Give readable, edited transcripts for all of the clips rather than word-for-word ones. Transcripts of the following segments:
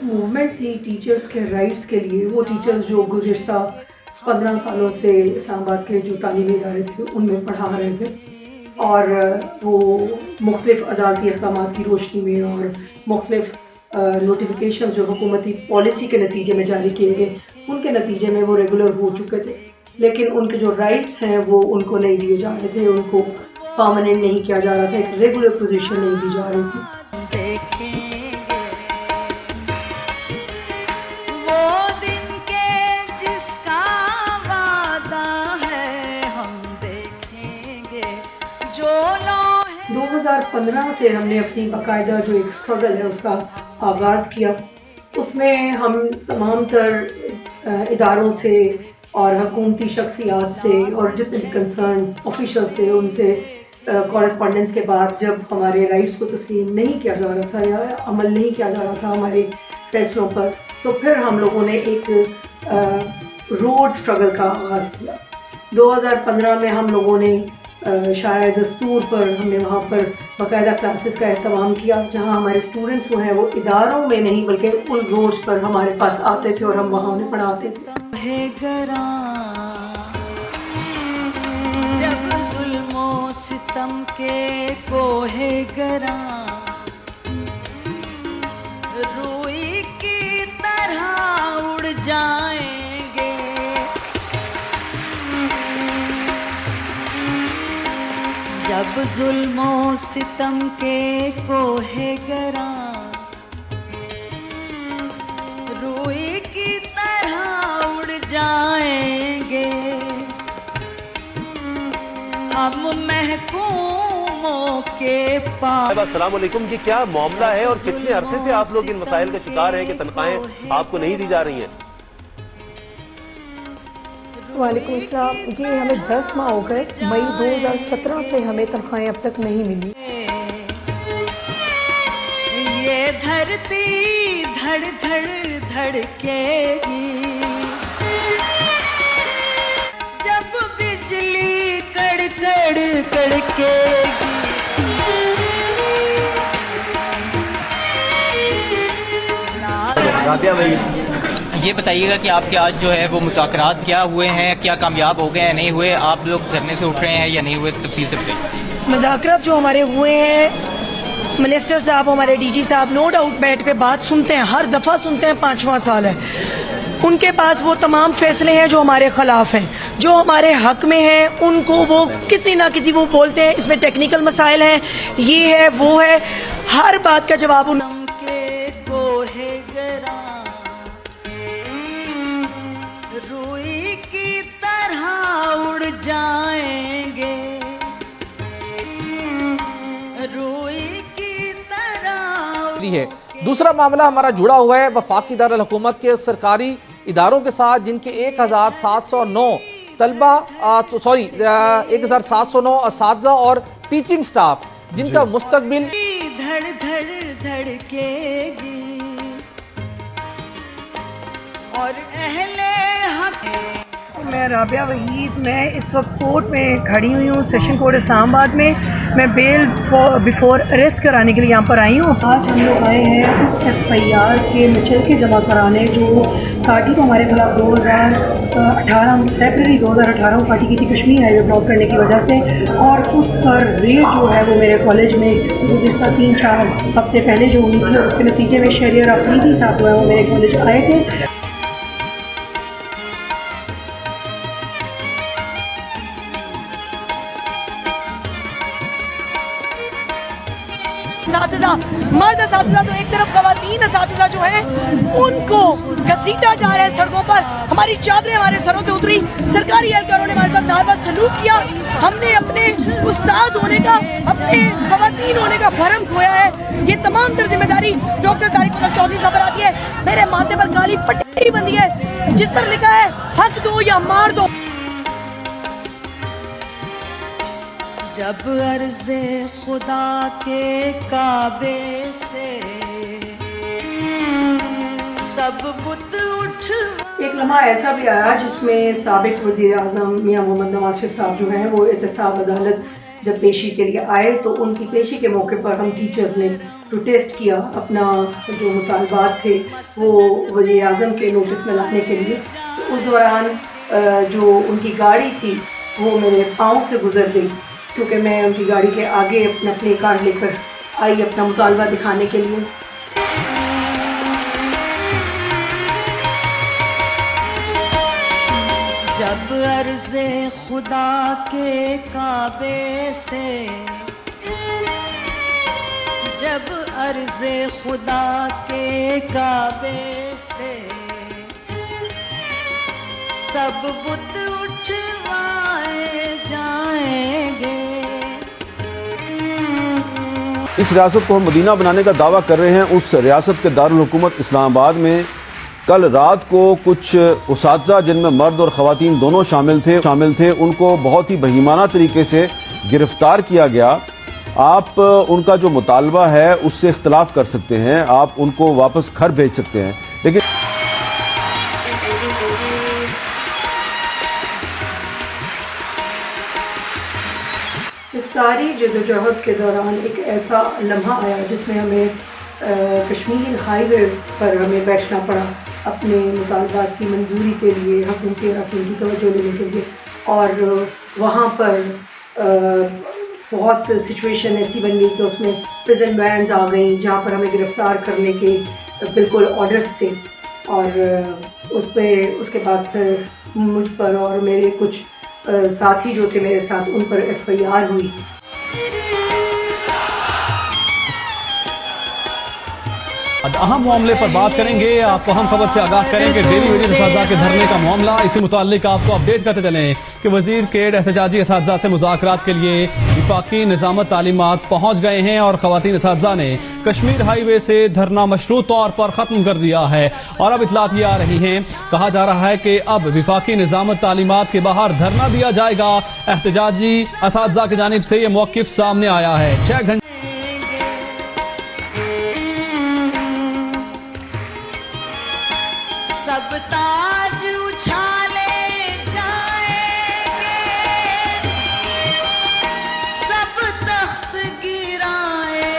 Movement थी teachers के rights के लिए, वो टीचर्स जो गुज़िश्ता 15 सालों से इस्लामाबाद के जो तालीमी इदारे थे उनमें पढ़ा रहे थे, और वो मुख्तलिफ़ अदालती अहकामात की रोशनी में और मुख्तलिफ़ नोटिफिकेशन जो हुकूमती पॉलिसी के नतीजे में जारी किए गए, उनके नतीजे में वो रेगुलर हो चुके थे, लेकिन उनके जो राइट्स हैं वो उनको नहीं दिए जा रहे थे, उनको परमानेंट नहीं किया जा रहा था, एक रेगुलर पोजीशन नहीं दी जा रही थी। वो दिन के जिसका वादा है हम देखेंगे, जो 2015 से हमने अपनी बाकायदा जो एक स्ट्रगल है उसका आगाज़ किया। उसमें हम तमाम तर इदारों से और हुकूमती शख्सियात से और जितने भी कंसर्न ऑफिशल्स थे उनसे कॉरेस्पॉन्डेंस के बाद, जब हमारे राइट्स को तस्लीम नहीं किया जा रहा था या अमल नहीं किया जा रहा था हमारे फैसलों पर, तो फिर हम लोगों ने एक रोड स्ट्रगल का आगाज़ किया। 2015 में हम लोगों ने शायद दस्तूर पर हमने वहाँ पर बाकायदा क्लासेस का एहतमाम किया, जहाँ हमारे स्टूडेंट्स जो हैं वो इदारों में नहीं बल्कि उन रोड्स पर हमारे पास आते थे और हम वहाँ उन्हें पढ़ाते थे। जब जुल्मो सितम के कोहे गरा रूई की तरह उड़ जाएंगे, जब जुल्मो सितम के कोहे गरा रूई की तरह उड़ जाएंगे, हम महकूमों के पास। अस्सलाम वालेकुम जी, क्या मामला है और कितने अरसे से आप लोग इन मसाइल का शिकार हैं कि तनख्वाहें आपको नहीं दी जा रही हैं? वालेकुम अस्सलाम जी, हमें 10 माह हो गए, मई 2017 से हमें तनख्वाहें अब तक नहीं मिली। ये धरती धड़ धड़ धड़केगी, जब बिजली कड़कड़ कड़केगी। राबिया भाई, ये बताइएगा कि आपके आज जो है वो मुज़ाकरात क्या हुए हैं, क्या कामयाब हो गए हैं, नहीं हुए, आप लोग धरने से उठ रहे हैं या नहीं हुए, तफसील से बताइए। मुज़ाकरात जो हमारे हुए हैं, मिनिस्टर साहब हमारे डीजी साहब नो डाउट बैठ पे बात सुनते हैं, हर दफ़ा सुनते हैं, 5वां साल है उनके पास, वो तमाम फैसले हैं जो हमारे ख़िलाफ़ हैं, जो हमारे हक़ में हैं उनको वो किसी ना किसी वो बोलते हैं इसमें टेक्निकल मसाइल हैं, ये है वो है, हर बात का जवाब उन रूई की तरह उड़ जाएंगे, रूई की तरह है। दूसरा मामला हमारा जुड़ा हुआ है वफाकी दारुल हुकूमत के सरकारी इदारों के साथ, जिनके 1709 तलबा 1709 असातिज़ा और टीचिंग स्टाफ, जिनका मुस्तकबिल धड़ धड़ धड़केगी और अहले हक। मैं राबिया वहीद, मैं इस वक्त कोर्ट में खड़ी हुई हूँ, सेशन कोर्ट इस्लामाबाद में। मैं बेल बिफोर अरेस्ट कराने के लिए यहाँ पर आई हूँ। आज हम लोग आए हैं उस FIR के मुचलके जमा कराने जो पार्टी को हमारे खिलाफ 2018 फरवरी 2018 को पार्टी की थी कश्मीर हाईवे ब्लॉक करने की वजह से, और उस पर रेड जो है वो मेरे कॉलेज में गुज़िश्ता 3-4 हफ्ते पहले जो हुई थी, उसके नतीजे में शहरियार अफरीदी साहब जो है वो मेरे कॉलेज आए थे। मर्द असातिज़ा तो एक तरफ, ख़वातीन असातिज़ा जो हैं उनको घसीटा जा रहा है सड़कों पर, हमारी चादरें हमारे सरों से उतरी, सरकारी एहलकारों ने हमारे साथ नारवा सलूक किया, हमने अपने उस्ताद होने का, अपने ख़वातीन होने का भरम खोया है। ये तमाम तर जिम्मेदारी डॉक्टर तारिक चौधरी साहब पर आती है। मेरे माथे पर काली पट्टी बंधी है जिस पर लिखा है हक दो या मार दो। जब अर्ज़े खुदा के काबे से सब बुत उठ। एक लम्हा ऐसा भी आया जिसमें साबिक वज़ीर आज़म मियाँ मोहम्मद नवाज शरीफ साहब जो हैं वो एहतसाब अदालत जब पेशी के लिए आए, तो उनकी पेशी के मौके पर हम टीचर्स ने प्रोटेस्ट किया, अपना जो मुतालबात थे वो वज़ीर-ए-आज़म के नोटिस में लाने के लिए। तो उस दौरान जो उनकी गाड़ी थी वो मेरे पाँव से गुज़र गई, क्योंकि मैं उनकी गाड़ी के आगे अपनी कार लेकर आई अपना मुतालबा दिखाने के लिए। जब अर्ज़े खुदा के काबे से, जब अर्ज़े खुदा के काबे से सब बुत उठवाए जाएंगे। इस रियासत को हम मदीना बनाने का दावा कर रहे हैं। उस रियासत के दारुल हुकूमत इस्लामाबाद में कल रात को कुछ उसातिज़ा, जिनमें मर्द और ख़वातीन दोनों शामिल थे, उनको बहुत ही बहीमाना तरीके से गिरफ्तार किया गया। आप उनका जो मुतालबा है उससे इख्तलाफ कर सकते हैं, आप उनको वापस घर भेज सकते हैं, लेकिन इस सारी जदोजहद के दौरान एक ऐसा लम्हा आया जिसमें हमें कश्मीर हाईवे पर हमें बैठना पड़ा अपने मुतालबात की मंजूरी के लिए, हुकूमती अरकान की तवज्जो लेने के लिए। और वहाँ पर बहुत सिचुएशन ऐसी बन गई कि उसमें प्रिजन वैन्स आ गई जहाँ पर हमें गिरफ़्तार करने के बिल्कुल ऑर्डर्स थे। और उसके बाद फिर मुझ पर और मेरे कुछ साथी जो थे मेरे साथ, उन पर FIR हुई। आज अहम मामले पर बात करेंगे, आपको अहम खबर से आगाह करेंगे। डेली वेजेस असातिज़ा के धरने का मामला, इसी मुताल्लिक आपको अपडेट करते चलें कि वजीर केड एहतजाजी असातिज़ा से मुज़ाकरात के लिए वफाकी निज़ामत तालीमात पहुँच गए हैं और ख़वातीन असातिज़ा ने कश्मीर हाईवे से धरना मशरूत तौर पर ख़त्म कर दिया है। और अब इतलात ये आ रही हैं, कहा जा रहा है कि अब वफाकी निज़ामत तालीमात के बाहर धरना दिया जाएगा। एहतजाजी असातिज़ा की जानिब से ये मौक़िफ़ सामने आया है। 6 घंटे सब ताज उछाले जाएंगे, सब तख्त गिराए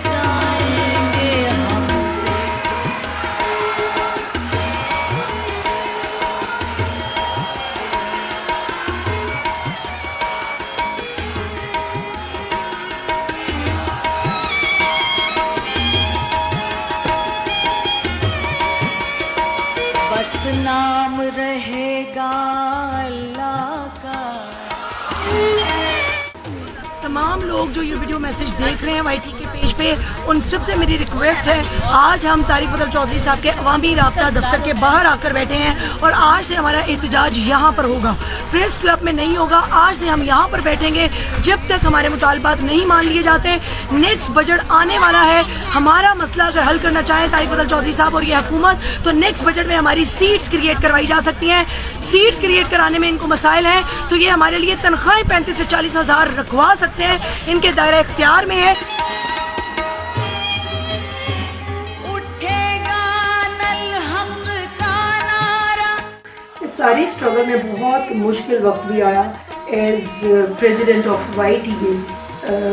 जाएंगे। हम बस नाम रहेगा अल्लाह का। तमाम लोग जो ये वीडियो मैसेज देख रहे हैं YT के पेज पे, उन सबसे मेरी रिक्वेस्ट है, आज हम तारिक फजल चौधरी साहब के अवामी राब्ता दफ्तर के बाहर आकर बैठे हैं और आज से हमारा एहतजाज यहाँ पर होगा, प्रेस क्लब में नहीं होगा। आज से हम यहाँ पर बैठेंगे जब तक हमारे मुतालबात नहीं मान लिए जाते। नेक्स्ट बजट आने वाला है, हमारा मसला अगर हल करना चाहें तारिक फजल चौधरी साहब और ये हुकूमत, तो नेक्स्ट बजट में हमारी सीट्स क्रिएट करवाई जा सकती हैं। सीट्स क्रिएट कराने में इनको मसाइल हैं, तो ये हमारे लिए तनख्वाहें 35 से 40 हज़ार रखवा सकते हैं, इनके दायरे इख्तियार में है। उठेगा नल हक का नारा। इस सारी स्ट्रगल में बहुत मुश्किल वक्त भी आया। एज प्रेसिडेंट ऑफ YTA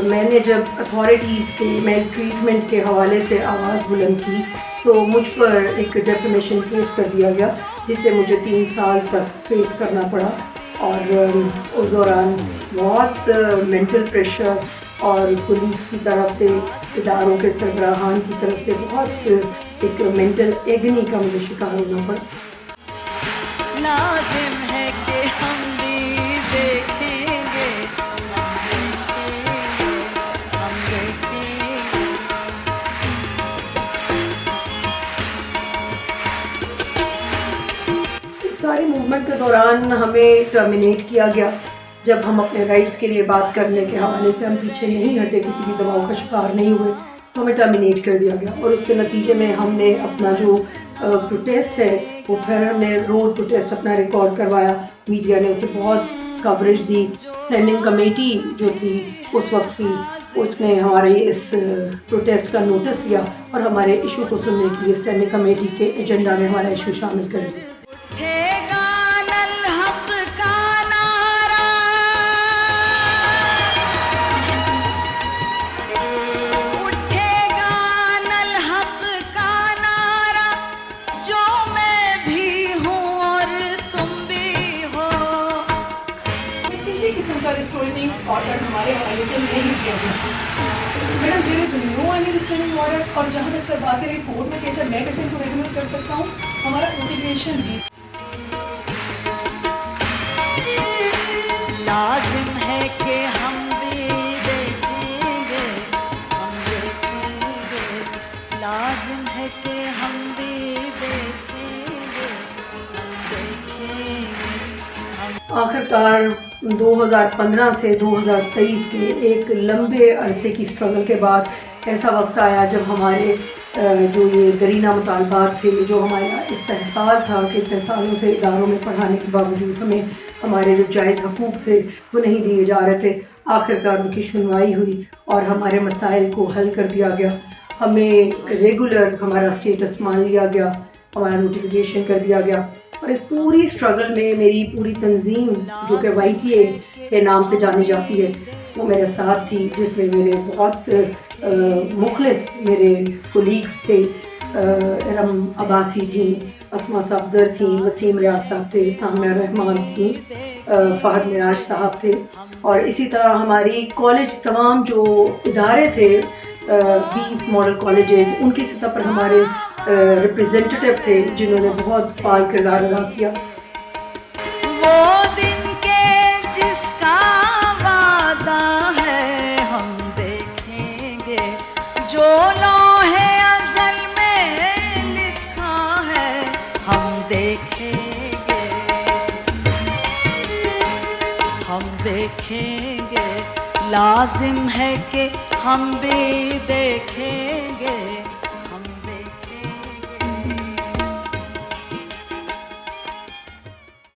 मैंने जब अथॉरिटीज़ के मेल ट्रीटमेंट के हवाले से आवाज़ बुलंद की तो मुझ पर एक डेफेमेशन केस कर दिया गया, जिसे मुझे 3 साल तक फेस करना पड़ा। और उस दौरान बहुत मेंटल प्रेशर और कुलीग्स की तरफ से, इदारों के सरबराहान की तरफ से बहुत एक मेंटल एगनी का मुझे शिकार होना पड़ा। लाजिम है कि हम भी देखेंगे, हम देखेंगे। इस सारी मूवमेंट के दौरान हमें टर्मिनेट किया गया। जब हम अपने राइट्स के लिए बात करने के हवाले से हम पीछे नहीं हटे, किसी भी दबाव का शिकार नहीं हुए, तो हमें टर्मिनेट कर दिया गया। और उसके नतीजे में हमने अपना जो प्रोटेस्ट है वो फिर हमने रोड प्रोटेस्ट अपना रिकॉर्ड करवाया। मीडिया ने उसे बहुत कवरेज दी। स्टैंडिंग कमेटी जो थी उस वक्त की, उसने हमारे इस प्रोटेस्ट का नोटिस लिया और हमारे इशू को सुनने के लिए स्टैंडिंग कमेटी के एजेंडा में हमारा इशू शामिल कर दिया। उठेगा नल हक का नारा, उठेगा ऑर्डर हमारे हवाले से नहीं किया गया। Madam there is no any restraining order, और जहाँ तक सर बात है कोर्ट में कैसे मैं कैसे इनको रेगुलर कर सकता हूँ, हमारा नोटिफिकेशन भी लाजिम है कि हम भी देखेंगे, हम देखेंगे, लाजिम है कि हम भी देखेंगे, हम देखेंगे। आखिरकार 2015 से 2023 के एक लंबे अरसे की स्ट्रगल के बाद ऐसा वक्त आया जब हमारे जो ये दरीना मुतालबात थे, जो हमारा इस्तेहसाल था कि इतने सालों से इदारों में पढ़ाने के बावजूद हमें हमारे जो जायज़ हकूक़ थे वो नहीं दिए जा रहे थे। आखिरकार उनकी सुनवाई हुई और हमारे मसाइल को हल कर दिया गया। हमें रेगुलर हमारा स्टेटस मान लिया गया, हमारा नोटिफिकेशन कर दिया गया। और इस पूरी स्ट्रगल में मेरी पूरी तंजीम जो कि YTA के नाम से जानी जाती है वो मेरे साथ थी, जिसमें मेरे बहुत मुखलिस मेरे कोलीग्स थे। इरम अब्बासी थी, अस्मा सफदर थी, वसीम रियाज साहब थे, सामिया रहमान थी, फ़हद मिराज साहब थे, और इसी तरह हमारी कॉलेज तमाम जो इदारे थे 20 मॉडल कॉलेजेस, उनकी सतह पर हमारे रिप्रेजेंटेटिव थे जिन्होंने बहुत फाल किरदार अदा किया। वो दिन के जिसका वादा है हम देखेंगे, जो लौहे अज़ल में लिखा है हम देखेंगे, हम देखेंगे, लाजिम है कि हम भी देखेंगे।